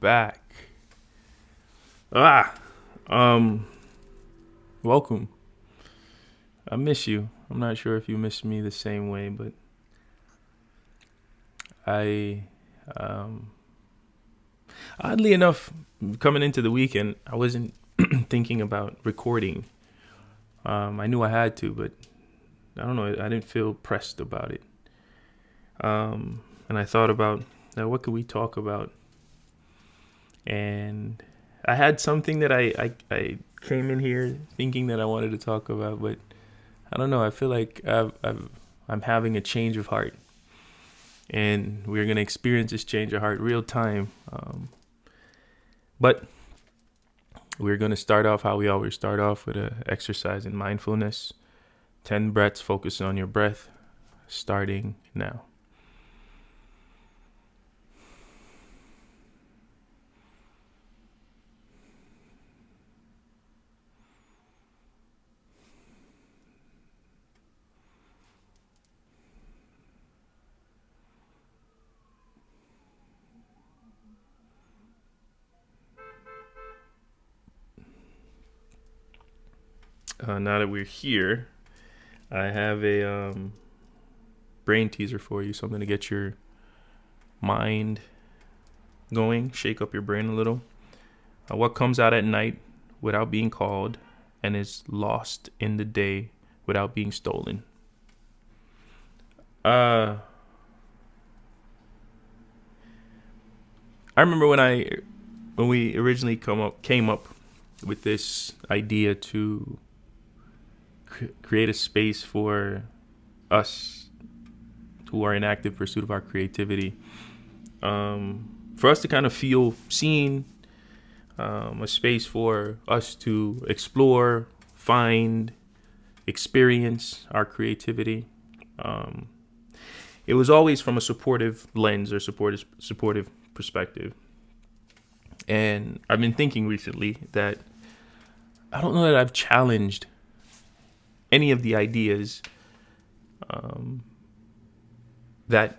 back. Ah, um, welcome. I miss you. I'm not sure if you miss me the same way, but I, um, oddly enough, coming into the weekend, I wasn't thinking about recording. I knew I had to, but I don't know. I didn't feel pressed about it. And I thought about what could we talk about, and I had something that I came in here thinking that I wanted to talk about, but I don't know. I feel like I'm having a change of heart, and we're gonna experience this change of heart real time. But we're gonna start off how we always start off with a exercise in mindfulness. 10 breaths, focusing on your breath, starting now. Now that we're here, I have a brain teaser for you, something to get your mind going, shake up your brain a little. What comes out at night without being called and is lost in the day without being stolen? I remember when we originally came up with this idea to create a space for us who are in active pursuit of our creativity, for us to kind of feel seen, a space for us to explore, find, experience our creativity. It was always from a supportive lens or supportive perspective. And I've been thinking recently that I don't know that I've challenged any of the ideas that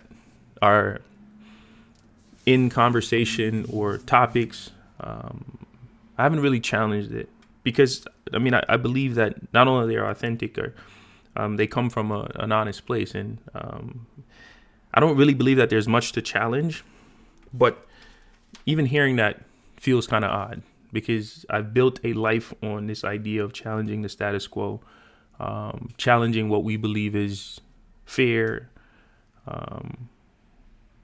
are in conversation or topics. I haven't really challenged it because I believe that not only they're authentic or they come from an honest place, and I don't really believe that there's much to challenge. But even hearing that feels kind of odd because I've built a life on this idea of challenging the status quo, challenging what we believe is fair,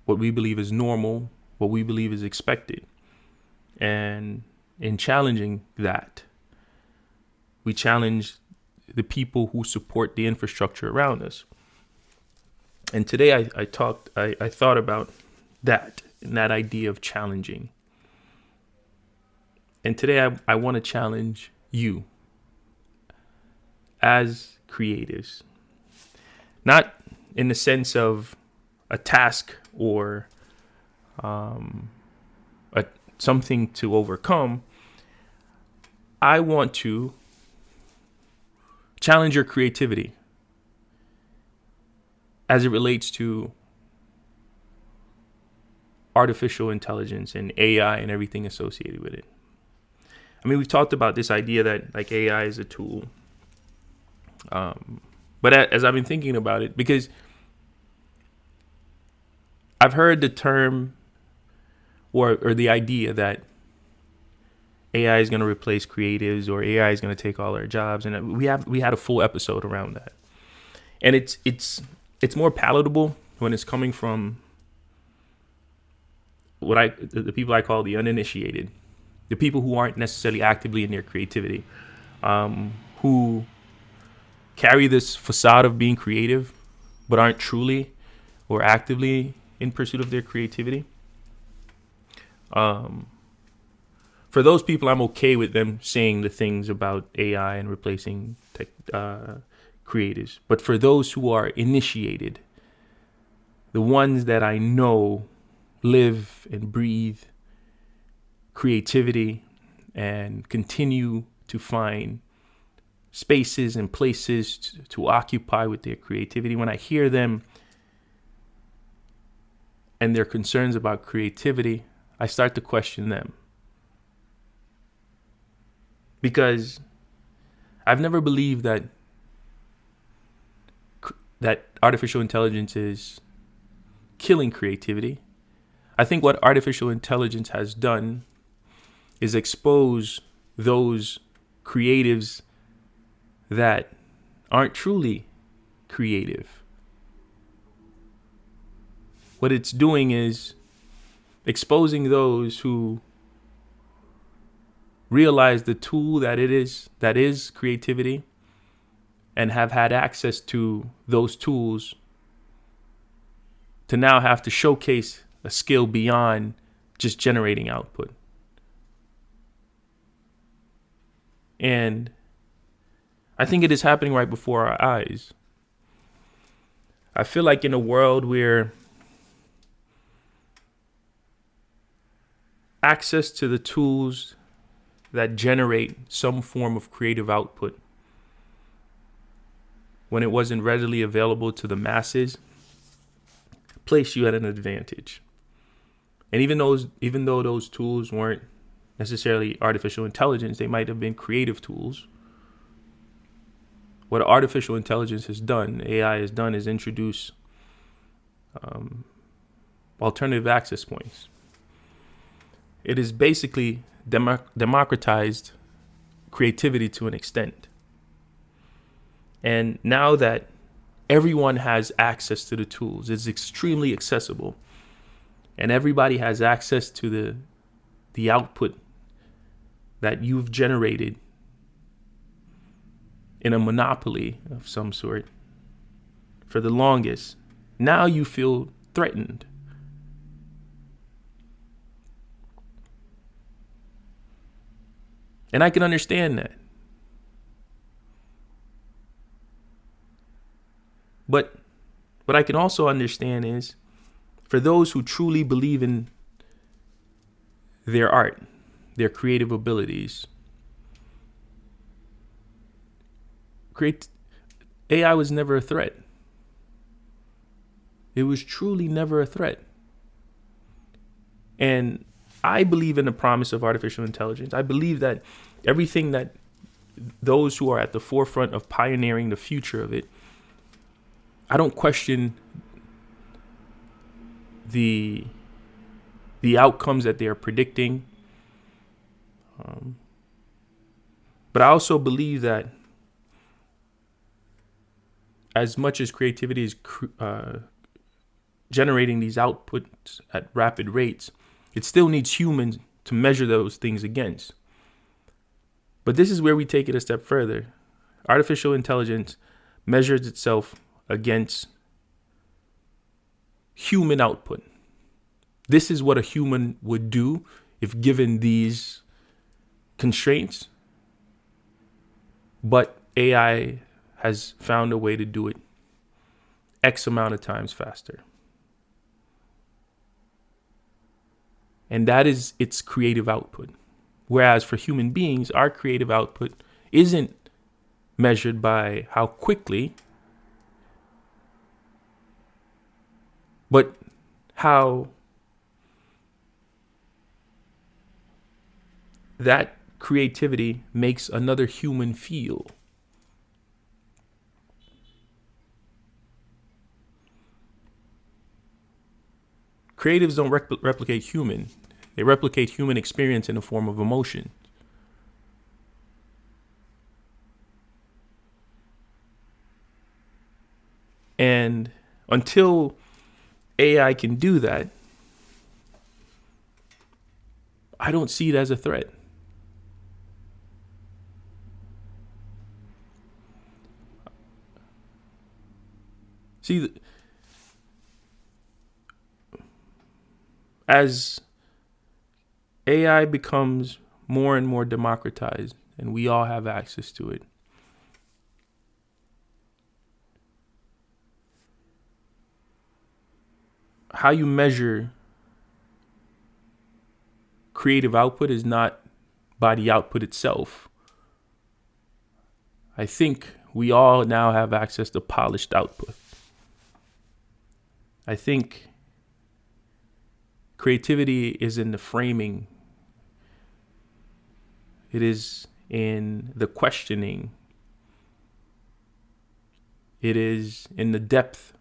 what we believe is normal, what we believe is expected. And in challenging that, we challenge the people who support the infrastructure around us. And today I thought about that and that idea of challenging. And today I want to challenge you as creatives, not in the sense of a task or something to overcome. I want to challenge your creativity as it relates to artificial intelligence and AI and everything associated with it. We've talked about this idea that like AI is a tool. But as I've been thinking about it, because I've heard the term or the idea that AI is going to replace creatives or AI is going to take all our jobs, and we had a full episode around that. And it's more palatable when it's coming from the people I call the uninitiated, the people who aren't necessarily actively in their creativity, who carry this facade of being creative, but aren't truly or actively in pursuit of their creativity. For those people, I'm okay with them saying the things about AI and replacing creatives. But for those who are initiated, the ones that I know live and breathe creativity and continue to find spaces and places to occupy with their creativity, when I hear them and their concerns about creativity, I start to question them. Because I've never believed that artificial intelligence is killing creativity. I think what artificial intelligence has done is expose those creatives that aren't truly creative. What it's doing is exposing those who realize the tool that is creativity and have had access to those tools to now have to showcase a skill beyond just generating output. And I think it is happening right before our eyes. I feel like in a world where access to the tools that generate some form of creative output, when it wasn't readily available to the masses, place you at an advantage. And even though those tools weren't necessarily artificial intelligence, they might have been creative tools. What artificial intelligence has done, AI has done, is introduce alternative access points. It is basically democratized creativity to an extent. And now that everyone has access to the tools, it's extremely accessible, and everybody has access to the output that you've generated in a monopoly of some sort for the longest. Now you feel threatened. And I can understand that. But what I can also understand is, for those who truly believe in their art, their creative abilities, AI was never a threat. It was truly never a threat. And I believe in the promise of artificial intelligence. I believe that everything that those who are at the forefront of pioneering the future of it, I don't question the outcomes that they are predicting. But I also believe that as much as creativity is generating these outputs at rapid rates, it still needs humans to measure those things against. But this is where we take it a step further. Artificial intelligence measures itself against human output. This is what a human would do if given these constraints. But AI has found a way to do it X amount of times faster. And that is its creative output. Whereas for human beings, our creative output isn't measured by how quickly, but how that creativity makes another human feel. Creatives don't replicate human. They replicate human experience in the form of emotion. And until AI can do that, I don't see it as a threat. See, as AI becomes more and more democratized and we all have access to it, how you measure creative output is not by the output itself. I think we all now have access to polished output. I think Creativity is in the framing. It is in the questioning. It is in the depth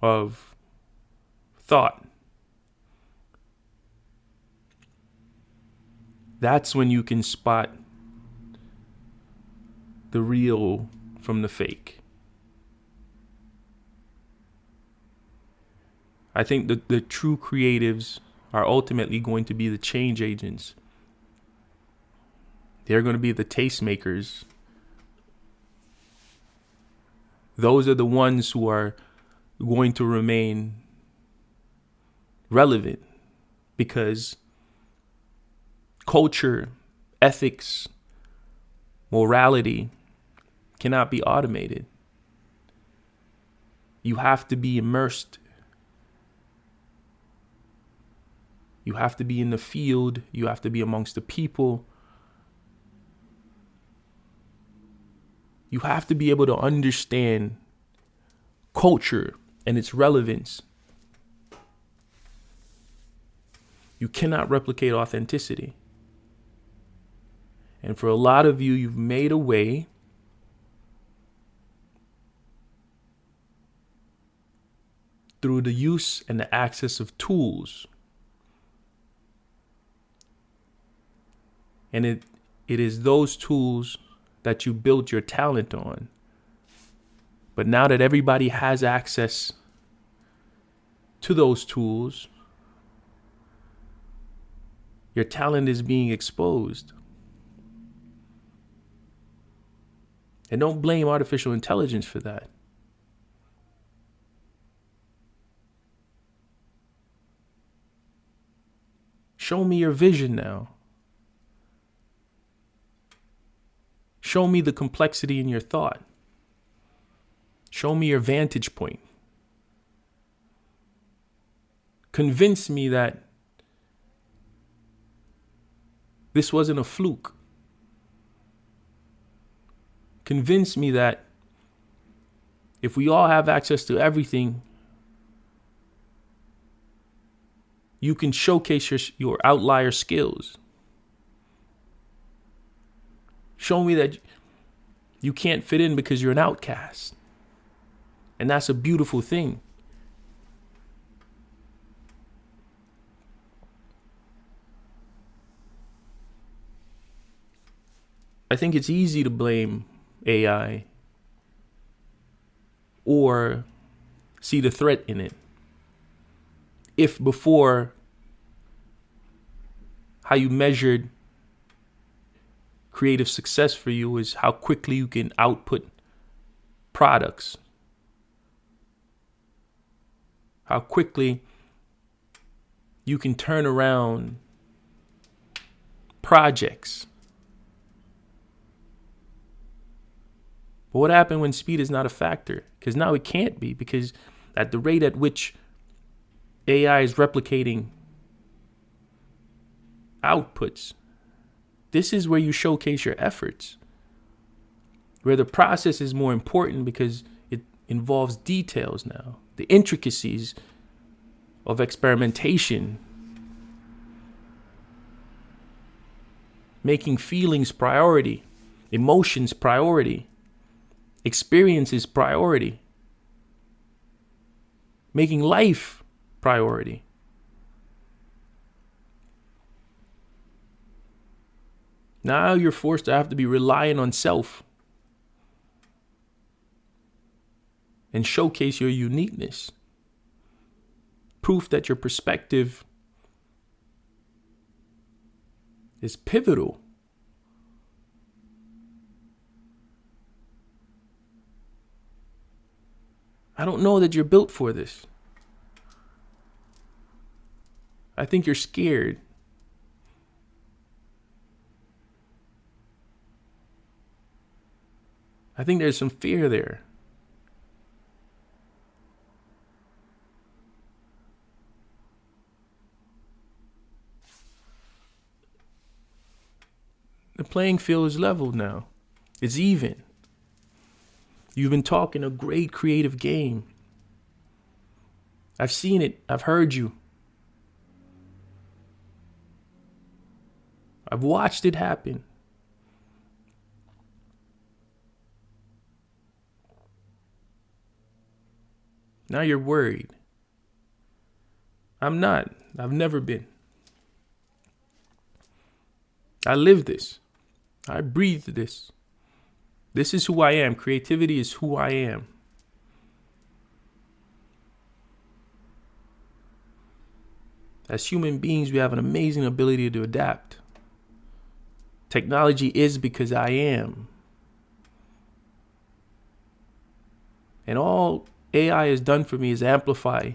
of thought. That's when you can spot the real from the fake. I think the true creatives are ultimately going to be the change agents. They're going to be the tastemakers. Those are the ones who are going to remain relevant, because culture, ethics, morality cannot be automated. You have to be immersed. You have to be in the field. You have to be amongst the people. You have to be able to understand culture and its relevance. You cannot replicate authenticity. And for a lot of you, you've made a way through the use and the access of tools. And it is those tools that you built your talent on. But now that everybody has access to those tools, your talent is being exposed. And don't blame artificial intelligence for that. Show me your vision now. Show me the complexity in your thought. Show me your vantage point. Convince me that this wasn't a fluke. Convince me that if we all have access to everything, you can showcase your outlier skills. Show me that you can't fit in because you're an outcast. And that's a beautiful thing. I think it's easy to blame AI or see the threat in it. If before, how you measured creative success for you is how quickly you can output products, how quickly you can turn around projects. But what happened when speed is not a factor? Because now it can't be, because at the rate at which AI is replicating outputs, this is where you showcase your efforts, where the process is more important because it involves details now, the intricacies of experimentation, making feelings priority, emotions priority, experiences priority, making life priority. Now you're forced to have to be reliant on self and showcase your uniqueness. Proof that your perspective is pivotal. I don't know that you're built for this. I think you're scared. I think there's some fear there. The playing field is leveled now. It's even. You've been talking a great creative game. I've seen it. I've heard you. I've watched it happen. Now you're worried. I'm not. I've never been. I live this. I breathe this. This is who I am. Creativity is who I am. As human beings, we have an amazing ability to adapt. Technology is because I am. And all AI has done for me is amplify.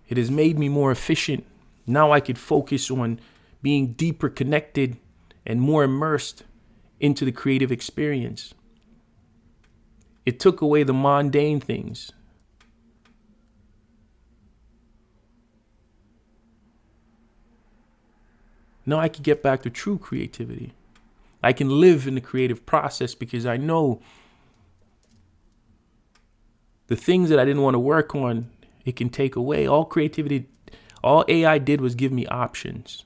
It has made me more efficient. Now I could focus on being deeper connected and more immersed into the creative experience. It took away the mundane things. Now I can get back to true creativity. I can live in the creative process because I know the things that I didn't want to work on, it can take away. All creativity, all AI did was give me options.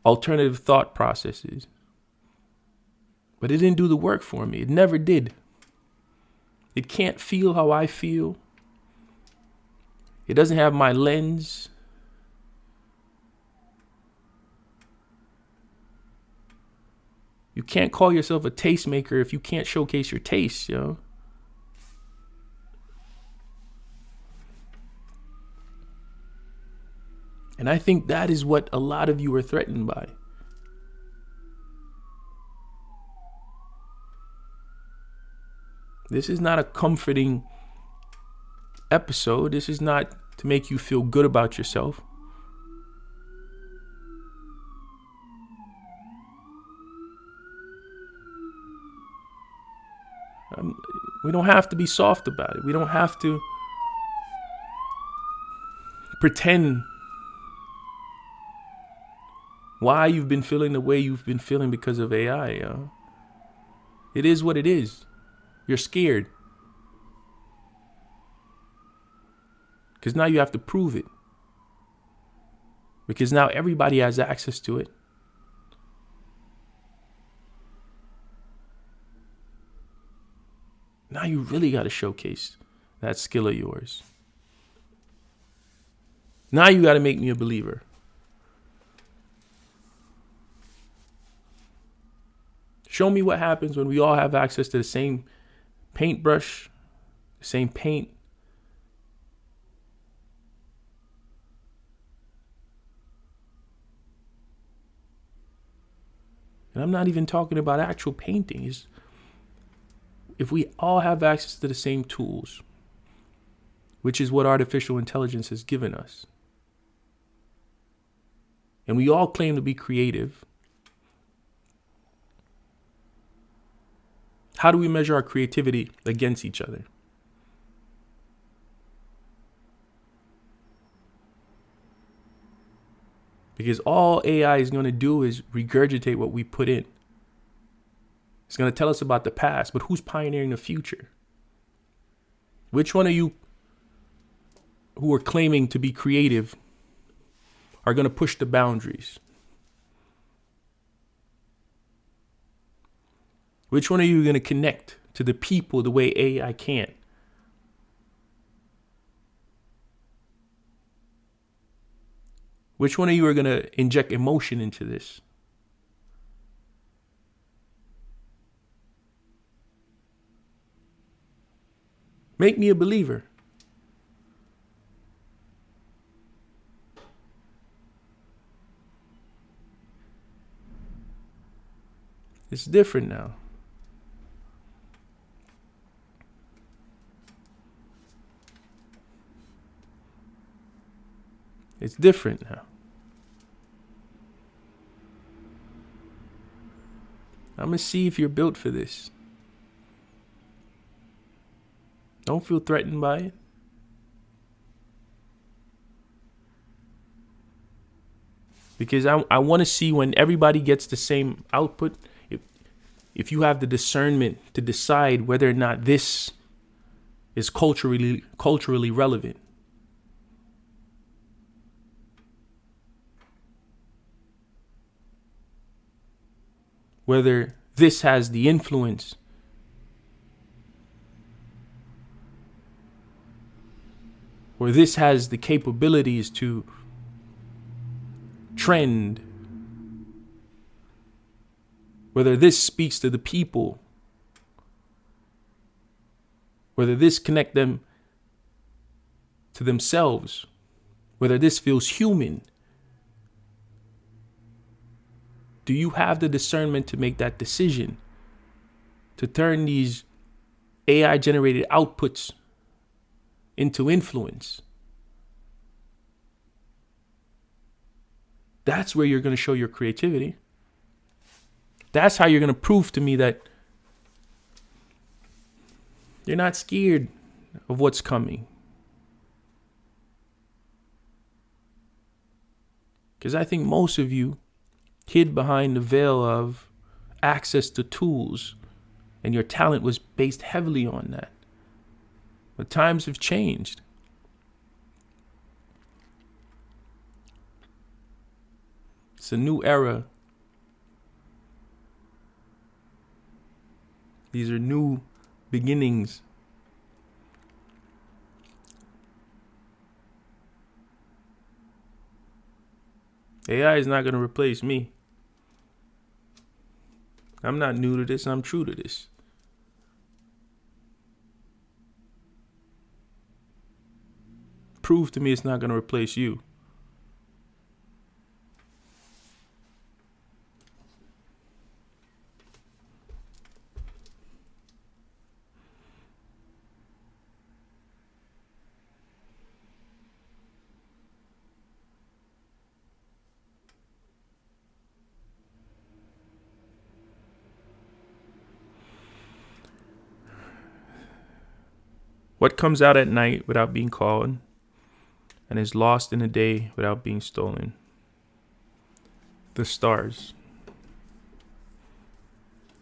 Alternative thought processes. But it didn't do the work for me. It never did. It can't feel how I feel. It doesn't have my lens. You can't call yourself a tastemaker if you can't showcase your taste, yo. And I think that is what a lot of you are threatened by. This is not a comforting episode. This is not to make you feel good about yourself. We don't have to be soft about it. We don't have to pretend why you've been feeling the way you've been feeling because of AI. Yo. It is what it is. You're scared. Because now you have to prove it. Because now everybody has access to it. Now you really got to showcase that skill of yours. Now you got to make me a believer. Show me what happens when we all have access to the same paintbrush, the same paint. And I'm not even talking about actual painting. If we all have access to the same tools, which is what artificial intelligence has given us, and we all claim to be creative, how do we measure our creativity against each other? Because all AI is going to do is regurgitate what we put in. It's going to tell us about the past, but who's pioneering the future? Which one of you who are claiming to be creative are going to push the boundaries? Which one of you are going to connect to the people the way AI can't? Which one of you are going to inject emotion into this? Make me a believer. It's different now. It's different now. I'm going to see if you're built for this. Don't feel threatened by it. because I want to see when everybody gets the same output, if you have the discernment to decide whether or not this is culturally relevant. Whether this has the influence or this has the capabilities to trend, whether this speaks to the people, whether this connect them to themselves, whether this feels human. Do you have the discernment to make that decision, to turn these AI generated outputs into influence? That's where you're going to show your creativity. That's how you're going to prove to me that you're not scared of what's coming. Because I think most of you hid behind the veil of access to tools, and your talent was based heavily on that. But times have changed. It's a new era. These are new beginnings. AI is not going to replace me. I'm not new to this. I'm true to this. Prove to me it's not going to replace you. What comes out at night without being called, and is lost in a day without being stolen? The stars.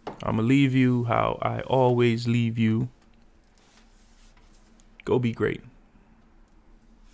I'm going to leave you how I always leave you. Go be great.